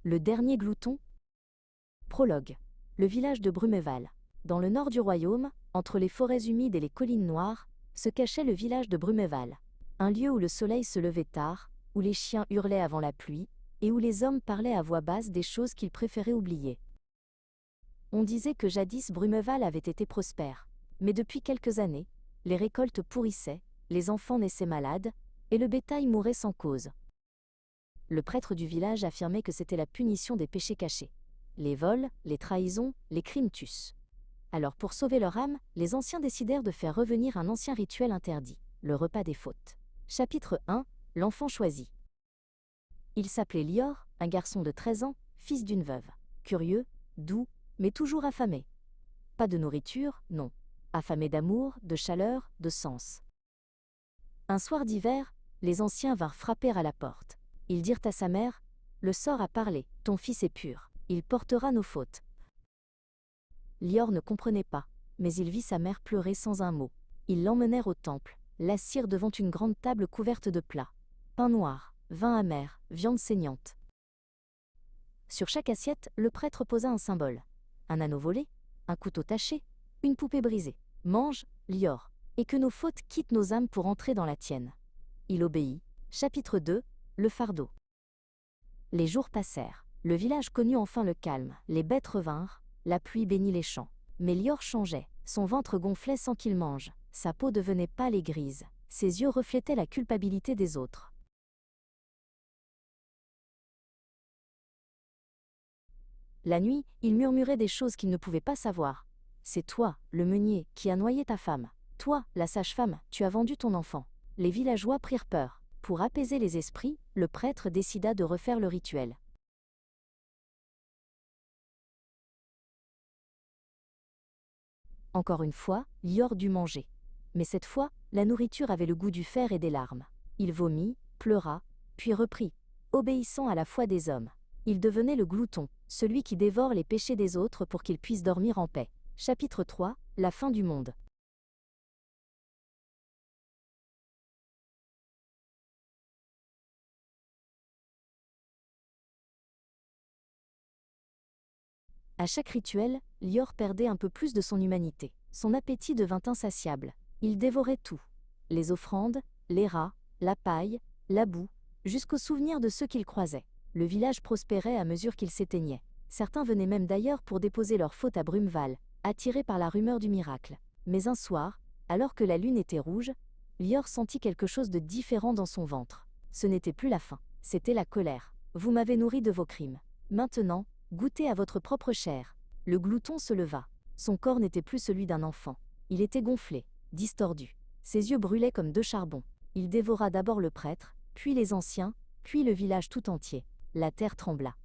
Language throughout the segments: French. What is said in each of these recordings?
Le dernier glouton. Prologue. Le village de Brumeval. Dans le nord du royaume, entre les forêts humides et les collines noires, se cachait le village de Brumeval. Un lieu où le soleil se levait tard, où les chiens hurlaient avant la pluie, et où les hommes parlaient à voix basse des choses qu'ils préféraient oublier. On disait que jadis Brumeval avait été prospère, mais depuis quelques années, les récoltes pourrissaient, les enfants naissaient malades, et le bétail mourait sans cause. Le prêtre du village affirmait que c'était la punition des péchés cachés. Les vols, les trahisons, les crimes tuent. Alors pour sauver leur âme, les anciens décidèrent de faire revenir un ancien rituel interdit, le repas des fautes. Chapitre 1. L'enfant choisi. Il s'appelait Lior, un garçon de 13 ans, fils d'une veuve. Curieux, doux, mais toujours affamé. Pas de nourriture, non. Affamé d'amour, de chaleur, de sens. Un soir d'hiver, les anciens vinrent frapper à la porte. Ils dirent à sa mère, « Le sort a parlé, ton fils est pur, il portera nos fautes. » Lior ne comprenait pas, mais il vit sa mère pleurer sans un mot. Ils l'emmenèrent au temple, l'assirent devant une grande table couverte de plats. Pain noir, vin amer, viande saignante. Sur chaque assiette, le prêtre posa un symbole. Un anneau volé, un couteau taché, une poupée brisée. Mange, Lior, et que nos fautes quittent nos âmes pour entrer dans la tienne. Il obéit. Chapitre 2. Le fardeau. Les jours passèrent. Le village connut enfin le calme. Les bêtes revinrent. La pluie bénit les champs. Mais Lior changeait. Son ventre gonflait sans qu'il mange. Sa peau devenait pâle et grise. Ses yeux reflétaient la culpabilité des autres. La nuit, il murmurait des choses qu'il ne pouvait pas savoir. « C'est toi, le meunier, qui as noyé ta femme. Toi, la sage-femme, tu as vendu ton enfant. » Les villageois prirent peur. Pour apaiser les esprits, le prêtre décida de refaire le rituel. Encore une fois, Lior dut manger. Mais cette fois, la nourriture avait le goût du fer et des larmes. Il vomit, pleura, puis reprit, obéissant à la foi des hommes. Il devenait le glouton, celui qui dévore les péchés des autres pour qu'ils puissent dormir en paix. Chapitre 3. La fin du monde. À chaque rituel, Lior perdait un peu plus de son humanité. Son appétit devint insatiable. Il dévorait tout. Les offrandes, les rats, la paille, la boue, jusqu'au souvenir de ceux qu'il croisait. Le village prospérait à mesure qu'il s'éteignait. Certains venaient même d'ailleurs pour déposer leur faute à Brumeval, attirés par la rumeur du miracle. Mais un soir, alors que la lune était rouge, Lior sentit quelque chose de différent dans son ventre. Ce n'était plus la faim, c'était la colère. Vous m'avez nourri de vos crimes. Maintenant, goûtez à votre propre chair. Le glouton se leva. Son corps n'était plus celui d'un enfant. Il était gonflé, distordu. Ses yeux brûlaient comme deux charbons. Il dévora d'abord le prêtre, puis les anciens, puis le village tout entier. La terre trembla.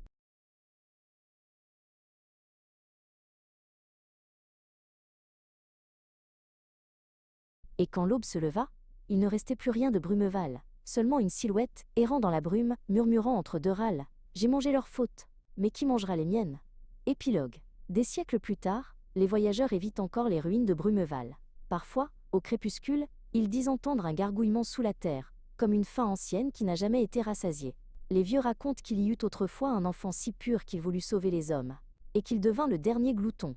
Et quand l'aube se leva, il ne restait plus rien de Brumeval, seulement une silhouette, errant dans la brume, murmurant entre deux râles. « J'ai mangé leurs fautes, mais qui mangera les miennes ?» Épilogue. Des siècles plus tard, les voyageurs évitent encore les ruines de Brumeval. Parfois, au crépuscule, ils disent entendre un gargouillement sous la terre, comme une faim ancienne qui n'a jamais été rassasiée. Les vieux racontent qu'il y eut autrefois un enfant si pur qu'il voulut sauver les hommes, et qu'il devint le dernier glouton.